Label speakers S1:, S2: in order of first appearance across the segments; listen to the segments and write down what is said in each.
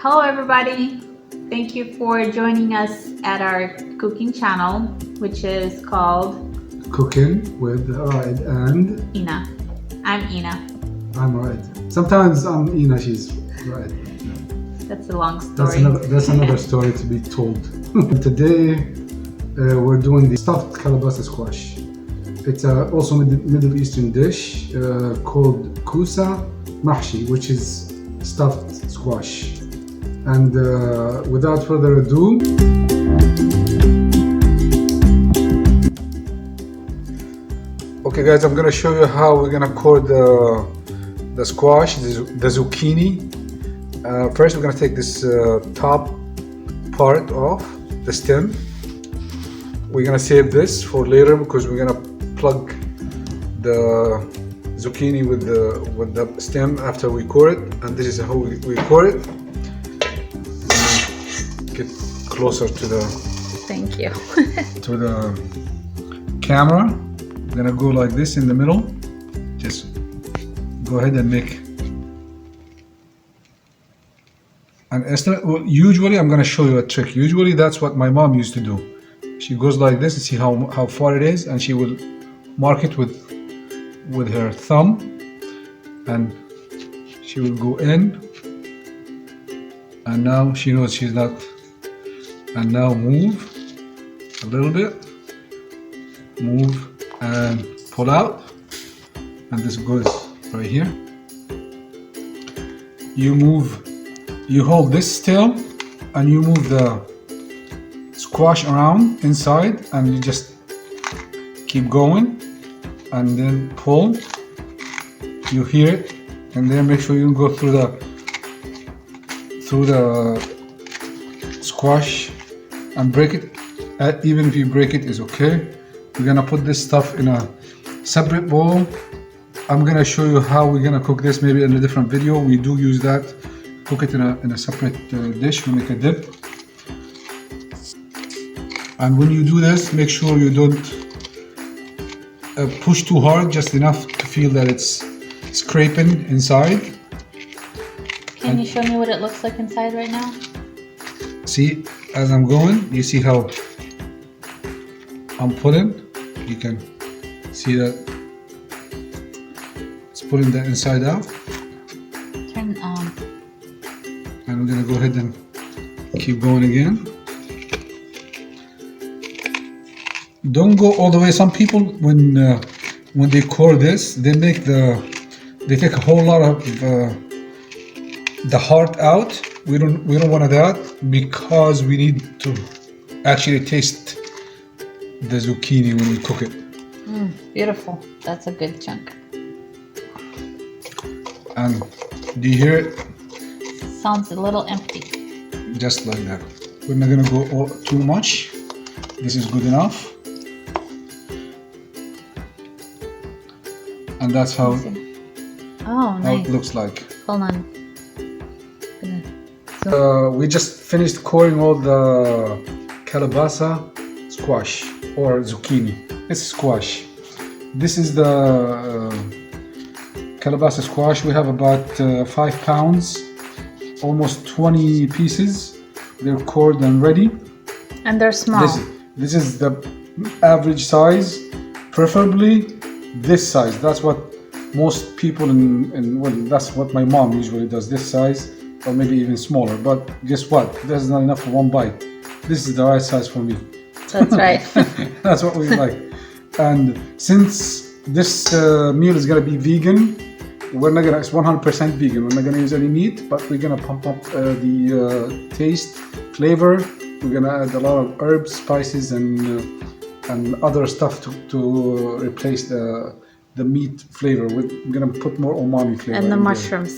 S1: Hello everybody, thank you for joining us at our cooking channel, which is called
S2: Cooking with Raed and
S1: Inna. I'm Inna.
S2: I'm Raed. Sometimes I'm Inna, she's Raed.
S1: That's a long story.
S2: That's another story to be told. Today we're doing the stuffed calabaza squash. It's also a Middle Eastern dish called kusa mahshi, which is stuffed squash. And without further ado, okay guys, I'm gonna show you how we're gonna core the squash, the zucchini. First we're gonna take this top part off, the stem. We're gonna save this for later because we're gonna plug the zucchini with the stem after we core it, and this is how we core it. Get closer to the
S1: Thank you.
S2: to the camera. I'm gonna go like this in the middle. Just go ahead and make an estimate. Well, usually I'm gonna show you a trick. Usually that's what my mom used to do. She goes like this and see how far it is, and she will mark it with her thumb, and she will go in, and now she knows she's not. And now move a little bit, move and pull out, and this goes right here. You hold this still, and you move the squash around inside, and you just keep going, and then pull. You hear it, and then make sure you go through the squash and break it. Even if you break it is okay. We're gonna put this stuff in a separate bowl. I'm gonna show you how we're gonna cook this maybe in a different video. We do use that. Cook it in a separate dish. We make a dip. And when you do this, make sure you don't push too hard, just enough to feel that it's scraping inside.
S1: Can you show me what it looks like inside right now?
S2: See, as I'm going, you see how I'm pulling. You can see that it's pulling the inside out.
S1: Turn on.
S2: And we're gonna go ahead and keep going again. Don't go all the way. Some people, when they core this, they take a whole lot of the heart out. We don't want that, because we need to actually taste the zucchini when we cook it.
S1: Beautiful. That's a good chunk.
S2: And do you hear it?
S1: Sounds a little empty.
S2: Just like that. We're not gonna go too much. This is good enough. And that's how
S1: Nice.
S2: it looks like.
S1: Hold on.
S2: We just finished coring all the calabaza squash or zucchini. It's squash. This is the calabaza squash. We have about 5 pounds, almost 20 pieces. They're cored and ready.
S1: And they're small.
S2: This is the average size, preferably this size. That's what most people well, that's what my mom usually does, this size, or maybe even smaller. But guess what? There's not enough for one bite. This is the right size for me.
S1: That's right.
S2: That's what we like. And since this meal is gonna be vegan, it's 100% vegan. We're not gonna use any meat, but we're gonna pump up the taste, flavor. We're gonna add a lot of herbs, spices, and other stuff to replace the meat flavor. We're gonna put more umami flavor.
S1: And the mushrooms.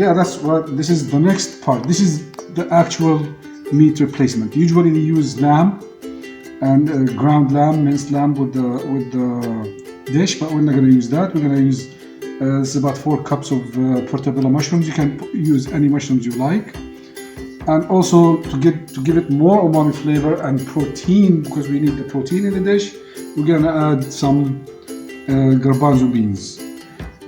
S2: Yeah, that's what. This is the next part. This is the actual meat replacement. Usually they use lamb and ground lamb, minced lamb with the dish, but we're not gonna use that. We're gonna use it's about 4 cups of portobello mushrooms. You can use any mushrooms you like. And also to give it more umami flavor and protein, because we need the protein in the dish, we're gonna add some garbanzo beans.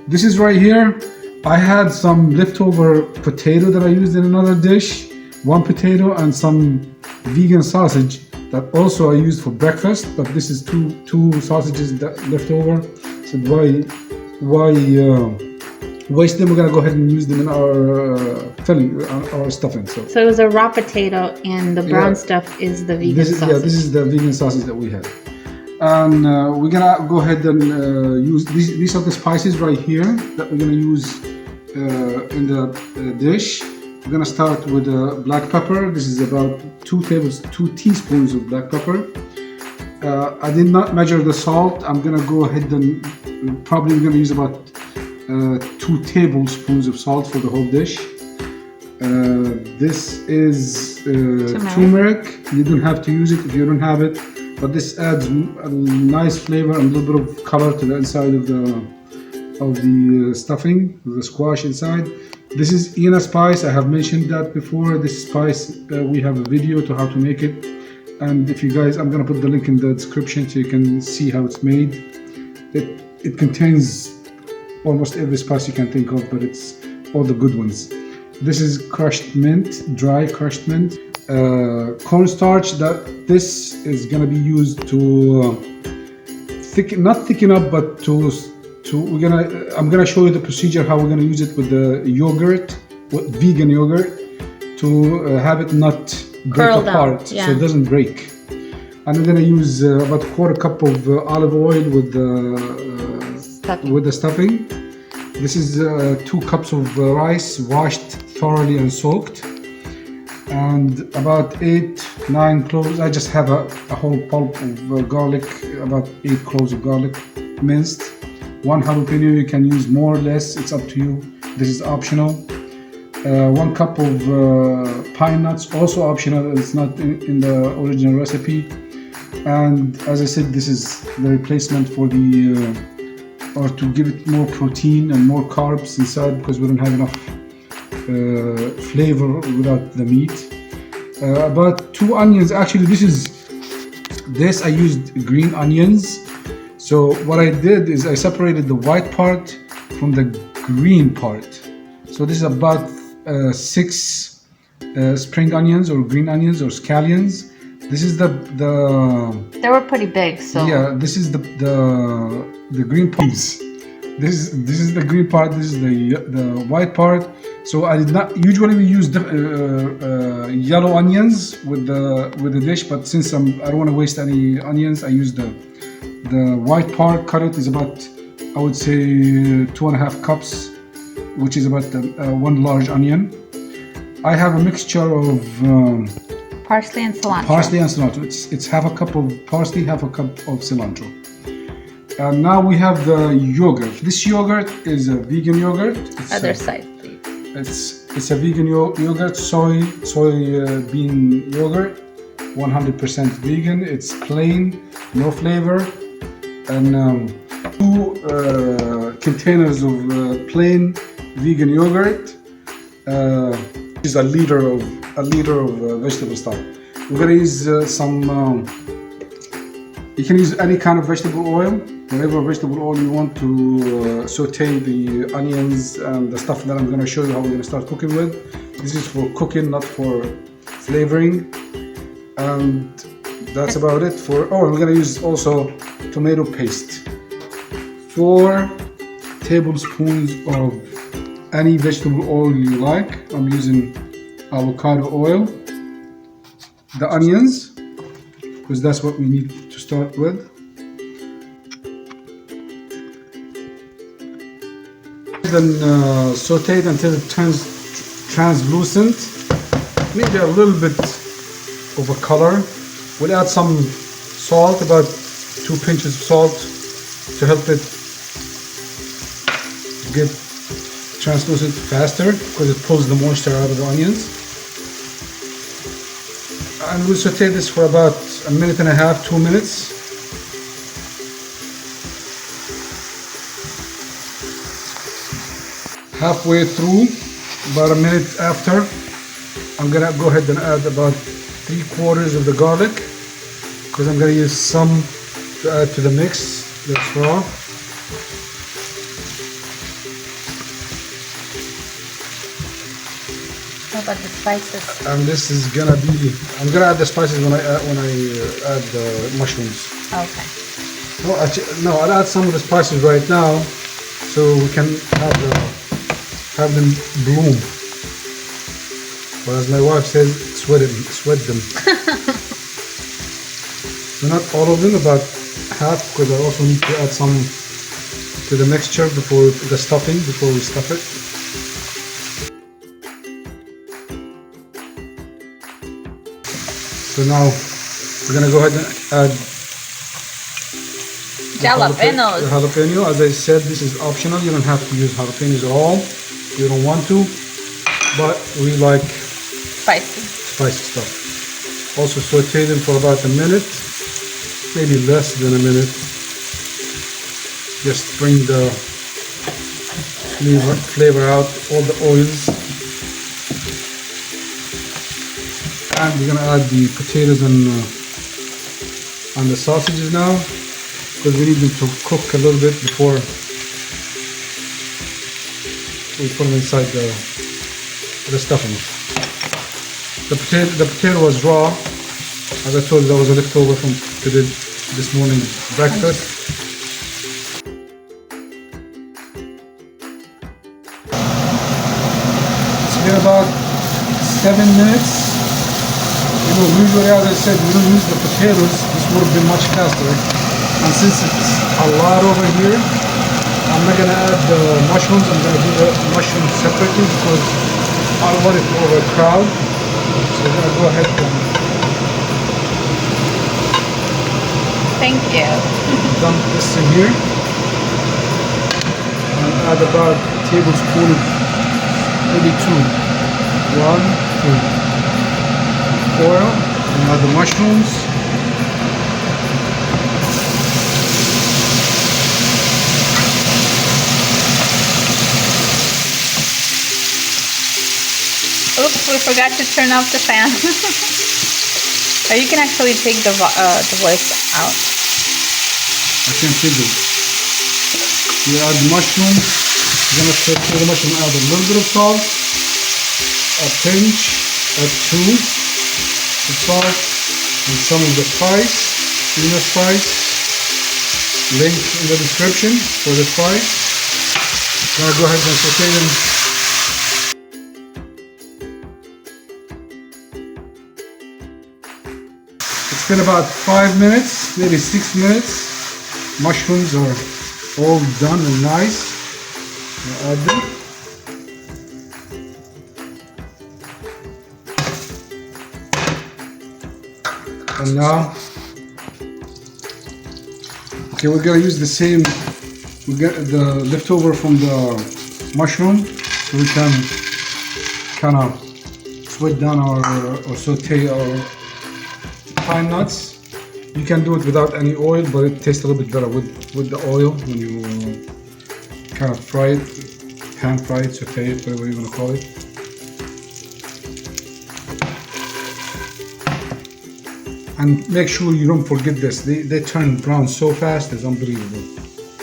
S2: This is right here I had some leftover potato that I used in another dish, one potato and some vegan sausage that also I used for breakfast, but this is two sausages that left over. So why waste them? We're gonna go ahead and use them in our filling, our stuffing. So
S1: it was a raw potato, and the brown stuff is the vegan sausage.
S2: Yeah, this is the vegan sausage that we have. And we're gonna go ahead and use these are the spices right here that we're gonna use in the dish. We're gonna start with black pepper. This is about 2 teaspoons of black pepper. I did not measure the salt. I'm gonna go ahead and probably gonna use about 2 tablespoons of salt for the whole dish. This is turmeric. You don't have to use it if you don't have it, but this adds a nice flavor and a little bit of color to the inside of the stuffing, the squash inside. This is Inna spice. I have mentioned that before. This spice, we have a video to how to make it, and if you guys, I'm gonna put the link in the description so you can see how it's made. It contains almost every spice you can think of, but it's all the good ones. This is crushed mint, dry crushed mint. Cornstarch. This is gonna be used to not thicken up, but I'm gonna show you the procedure how we're gonna use it with the yogurt, with vegan yogurt, to have it not break apart, so it doesn't break. And I'm gonna use about a quarter cup of olive oil with the stuffing. This is 2 cups of rice washed thoroughly and soaked, and about 8-9 cloves. I just have a whole pulp of garlic, about 8 cloves of garlic minced. 1 jalapeno. You can use more or less, it's up to you. This is optional. 1 cup of pine nuts, also optional, it's not in the original recipe. And as I said, this is the replacement for or to give it more protein and more carbs inside, because we don't have enough flavor without the meat. About 2 onions. Actually, this I used green onions. So what I did is I separated the white part from the green part. So this is about 6 spring onions or green onions or scallions. This is the
S1: They were pretty big, so
S2: yeah. This is the green parts. This is the green part. This is the white part. So I did not usually we use the yellow onions with the dish, but since I don't want to waste any onions, I use the white part. Cut it is about, I would say, 2.5 cups, which is about 1 large onion. I have a mixture of
S1: parsley and cilantro.
S2: Parsley and cilantro. It's half a cup of parsley, half a cup of cilantro. And now we have the yogurt. This yogurt is a vegan yogurt.
S1: Other side, please.
S2: It's a vegan yogurt, soy bean yogurt, 100% vegan. It's plain, no flavor, and 2 containers of plain vegan yogurt. Is a liter of vegetable stock. We're gonna use some. You can use any kind of vegetable oil, whatever vegetable oil you want to saute the onions and the stuff that I'm gonna show you how we're gonna start cooking with. This is for cooking, not for flavoring. And that's about it for. Oh, we're gonna use also tomato paste. 4 tablespoons of any vegetable oil you like. I'm using avocado oil. The onions, because that's what we need to start with. Then saute it until it turns translucent, maybe a little bit of a color. We'll add some salt, about 2 pinches of salt, to help it get translucent faster, because it pulls the moisture out of the onions. And we'll saute this for about 1.5 minutes, 2 minutes. Halfway through, about 1 minute after, I'm gonna go ahead and add about 3/4 of the garlic, because I'm gonna use some to add to the mix that's raw.
S1: What about the spices?
S2: And this is gonna be, I'm gonna add the spices when I add the mushrooms.
S1: Okay.
S2: No, I'll add some of the spices right now, so we can have them bloom. But as my wife says, sweat them. So not all of them, about half, because I also need to add some to the mixture before the stuffing, before we stuff it. So now we're gonna go ahead and add
S1: Jalapenos.
S2: the jalapeno. As I said, this is optional. You don't have to use jalapenos at all. You don't want to, but we like
S1: Spicy.
S2: spicy stuff. Also saute them for about a minute, maybe less than a minute. Just bring the flavor out, all the oils. And we're gonna add the potatoes and the sausages now, because we need them to cook a little bit before we put them inside the stuffing. The potato was raw. As I told you, that was a leftover from this morning's breakfast. It's been about 7 minutes. You know, usually, as I said, we don't use the potatoes. This would have been much faster. And since it's a lot over here, I'm not gonna add the mushrooms. I'm gonna do the mushrooms separately because I don't want it to overcrowd. So we're gonna go ahead and
S1: Thank you.
S2: dump this in here. And add about a tablespoon, maybe 2. 1, 2. Oil, and add the mushrooms.
S1: Oops, we forgot to turn off the fan. Or you can actually take the voice out.
S2: I can figure it. We add the mushrooms. We're gonna saute the mushroom, add a little bit of salt, a pinch, add 2 of salt, and some of the spice, Inna spice. Link in the description for the spice. Now go ahead and saute them. It's been about 5 minutes, maybe 6 minutes. Mushrooms are all done and nice. I'll add them. And now, okay, we're gonna use the same. We get the leftover from the mushroom, so we can kind of sweat down or saute our pine nuts. You can do it without any oil, but it tastes a little bit better with the oil when you kind of fry it, pan fry it, saute it, whatever you want to call it. And make sure you don't forget this. They turn brown so fast, it's unbelievable.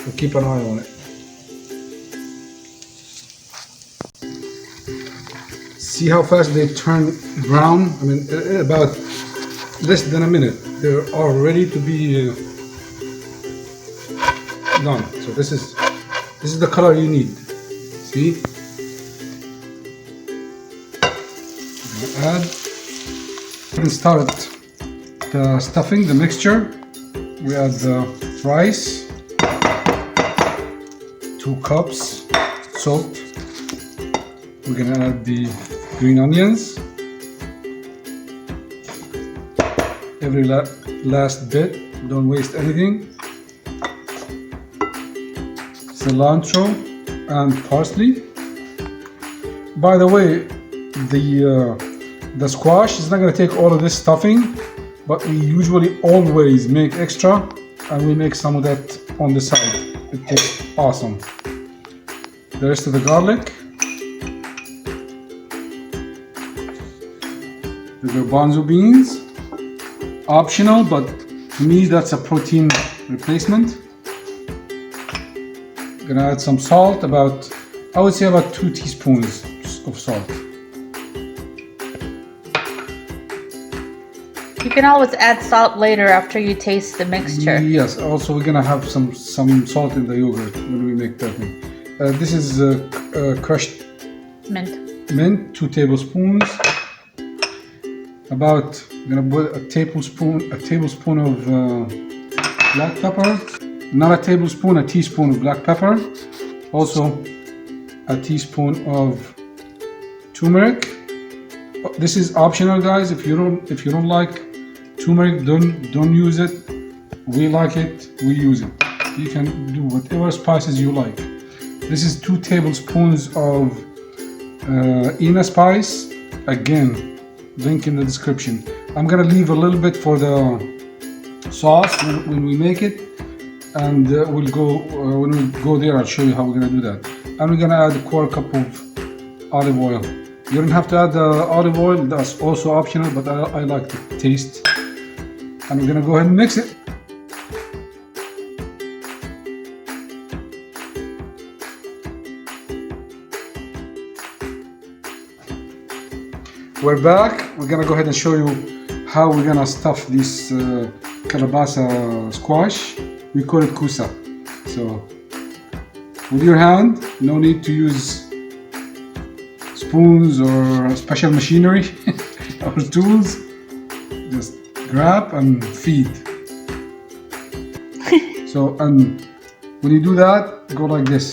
S2: So keep an eye on it. See how fast they turn brown? I mean, about less than a minute. They're all ready to be done. So this is the color you need. See? Add and start the stuffing, the mixture. We add the rice, 2 cups, salt. We're gonna add the green onions. Every last bit, don't waste anything. Cilantro and parsley. By the way, the squash is not going to take all of this stuffing, but we usually always make extra, and we make some of that on the side. It tastes awesome. The rest of the garlic, the garbanzo beans. Optional, but to me that's a protein replacement. Gonna add some salt, I would say about 2 teaspoons of salt.
S1: You can always add salt later after you taste the mixture.
S2: Yes, also we're gonna have some salt in the yogurt when we make that thing. This is crushed mint, 2 tablespoons. I'm gonna put a tablespoon of black pepper. Not a tablespoon, a teaspoon of black pepper. Also a teaspoon of turmeric. This is optional, guys. If you don't like turmeric, don't use it. We like it, we use it. You can do whatever spices you like. This is 2 tablespoons of Inna spice. Again, link in the description. I'm gonna leave a little bit for the sauce when we make it, and we'll go when we go there. I'll show you how we're gonna do that. And we're gonna add a 1/4 cup of olive oil. You don't have to add the olive oil, that's also optional, but I like the taste. And we're gonna go ahead and mix it. We're back. We're gonna go ahead and show you how we're gonna stuff this calabaza squash. We call it kusa. So with your hand, no need to use spoons or special machinery or tools. Just grab and feed. So, and when you do that, go like this.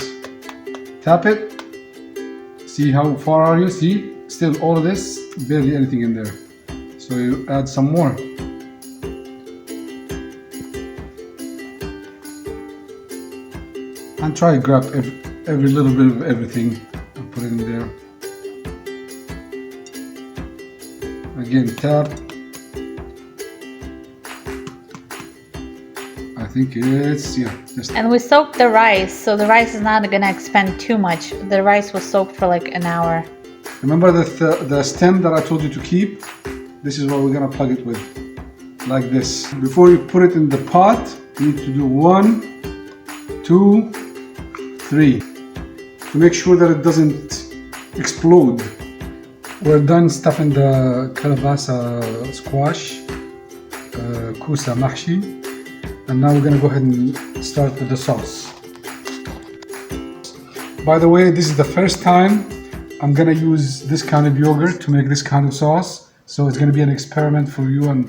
S2: Tap it. See how far are you? See, still all of this, barely anything in there. So you add some more. And try to grab every little bit of everything and put it in there. Again, tap. I think it's, yeah.
S1: And we soaked the rice, so the rice is not gonna expend too much. The rice was soaked for like an hour.
S2: Remember the stem that I told you to keep? This is what we're gonna plug it with, like this. Before you put it in the pot, you need to do 1, 2, 3 to make sure that it doesn't explode. We're done stuffing the calabaza squash, kusa mahshi, and now we're gonna go ahead and start with the sauce. By the way, this is the first time I'm gonna use this kind of yogurt to make this kind of sauce, so it's gonna be an experiment for you and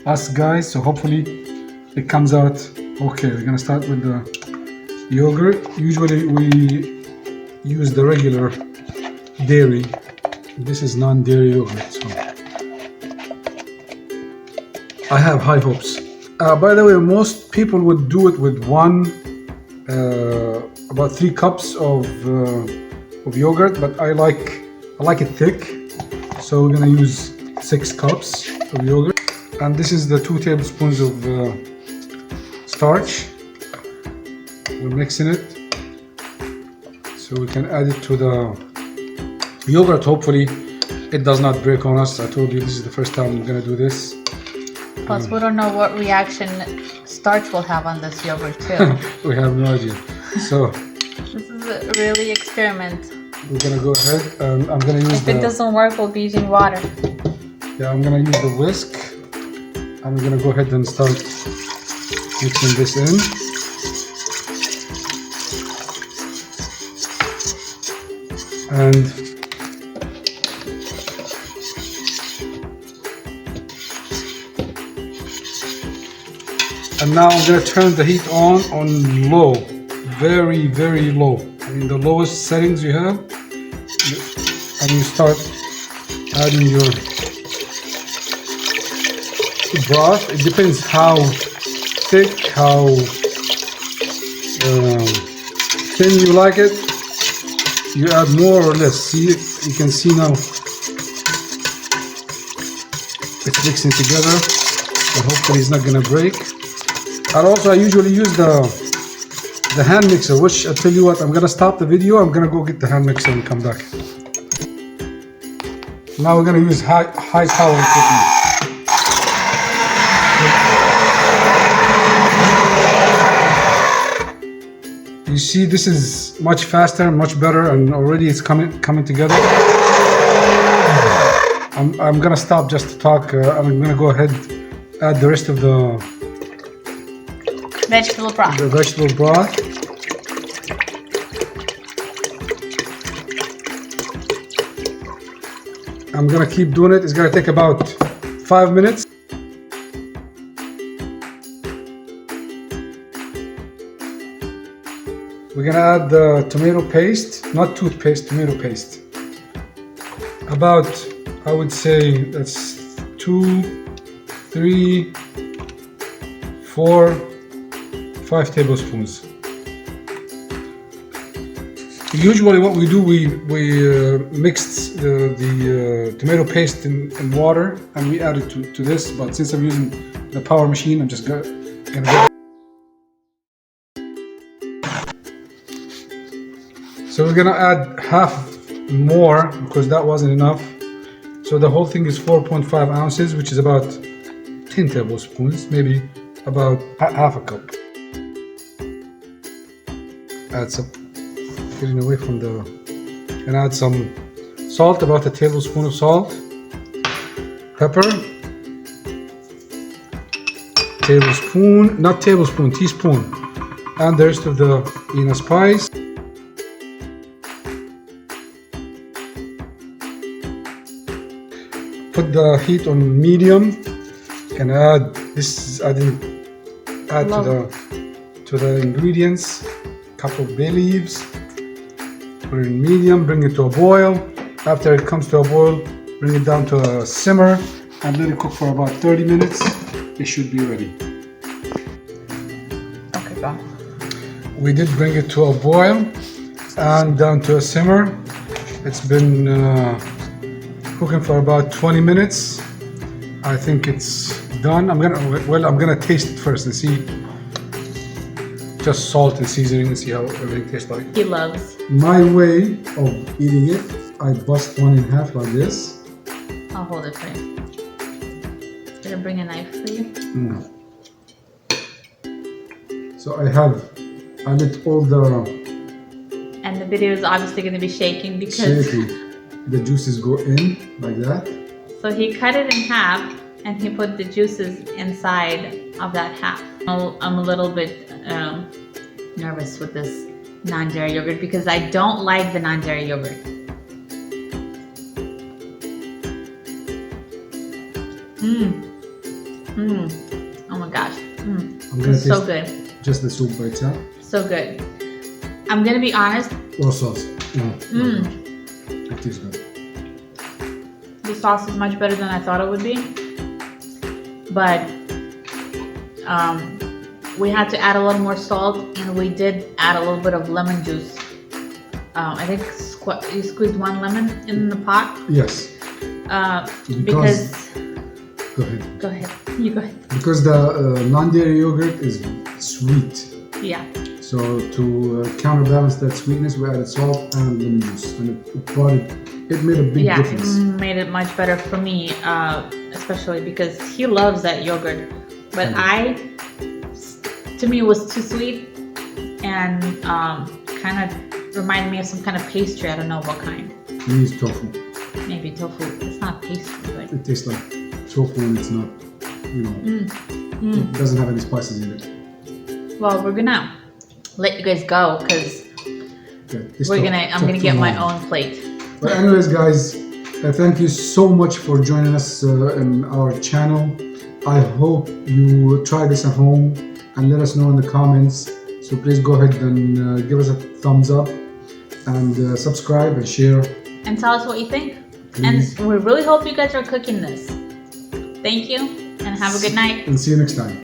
S2: us guys, so hopefully it comes out okay. We're gonna start with the yogurt. Usually we use the regular dairy. This is non-dairy yogurt, so I have high hopes. By the way, most people would do it with about 3 cups of yogurt, but I like it thick, so we're gonna use 6 cups of yogurt. And this is the 2 tablespoons of starch. We're mixing it so we can add it to the yogurt. Hopefully it does not break on us. I told you this is the first time I'm gonna do this.
S1: Plus we don't know what reaction starch will have on this yogurt too.
S2: We have no idea. So
S1: this is a really experiment.
S2: We're gonna go ahead and I'm gonna use
S1: if it doesn't work, we'll be using water.
S2: Yeah, I'm gonna use the whisk. I'm gonna go ahead and start mixing this in. And now I'm going to turn the heat on low, very, very low. I mean the lowest settings you have, and you start adding your broth. It depends how thick, how thin you like it. You add more or less. See, you can see now it's mixing together, but hopefully it's not gonna break. And also I usually use the hand mixer, which I tell you what, I'm gonna stop the video, I'm gonna go get the hand mixer and come back. Now we're gonna use high power equipment. You see, this is much faster, much better, and already it's coming together. I'm gonna stop just to talk. I'm gonna go ahead add the rest of the
S1: Vegetable broth.
S2: vegetable broth. I'm gonna keep doing it. It's gonna take about 5 minutes. We're gonna add the tomato paste, not toothpaste, tomato paste. About, I would say, that's 2, 3, 4, 5 tablespoons. Usually what we do, we mix the tomato paste in water and we add it to this, but since I'm using the power machine, I'm just gonna get. So we're gonna add half more because that wasn't enough. So the whole thing is 4.5 ounces, which is about 10 tablespoons, maybe about half a cup. Add some, getting away from the, and add some salt, about a tablespoon of salt, pepper, tablespoon, not tablespoon, teaspoon, and the rest of the Inna spice. Put the heat on medium and add this. I didn't add to the ingredients. Couple bay leaves. Put it in medium. Bring it to a boil. After it comes to a boil, bring it down to a simmer and let it cook for about 30 minutes. It should be ready.
S1: Okay, go.
S2: We did bring it to a boil and down to a simmer. It's been cooking for about 20 minutes. I think it's done. I'm gonna taste it first and see, just salt and seasoning and see how everything tastes like.
S1: He loves.
S2: My way of eating it, I bust one in half like this.
S1: I'll hold it for you. Did I bring a knife for you?
S2: No. So I let all the
S1: And the video is obviously going to be shaking because
S2: the juices go in like that.
S1: so he cut it in half and he put the juices inside of that half. I'm a little bit nervous with this non-dairy yogurt because I don't like the non-dairy yogurt. Oh my gosh.
S2: I'm gonna
S1: It's so
S2: taste
S1: good.
S2: just the soup by itself.
S1: So good. I'm gonna be honest,
S2: Or sauce. No. It tastes good.
S1: the sauce is much better than I thought it would be. But we had to add a little more salt and we did add a little bit of lemon juice. I think you squeezed one lemon in the pot.
S2: Yes.
S1: Because
S2: Go ahead.
S1: You go ahead.
S2: Because the non-dairy yogurt is sweet.
S1: Yeah.
S2: So to counterbalance that sweetness, we added salt and lemon juice, and it made a big difference.
S1: It made it much better for me, especially because he loves that yogurt. But to me, it was too sweet and kind of reminded me of some kind of pastry. I don't know what kind.
S2: It needs tofu.
S1: Maybe tofu. It's not pastry, but
S2: It tastes like tofu, and it's not, it doesn't have any spices in it.
S1: well, we're gonna let you guys go because I'm gonna get my own plate.
S2: But anyways, guys, thank you so much for joining us in our channel. I hope you try this at home and let us know in the comments. So please go ahead and give us a thumbs up and subscribe and share.
S1: And tell us what you think.
S2: Please.
S1: And we really hope you guys are cooking this. Thank you and have a good night.
S2: And see you next time.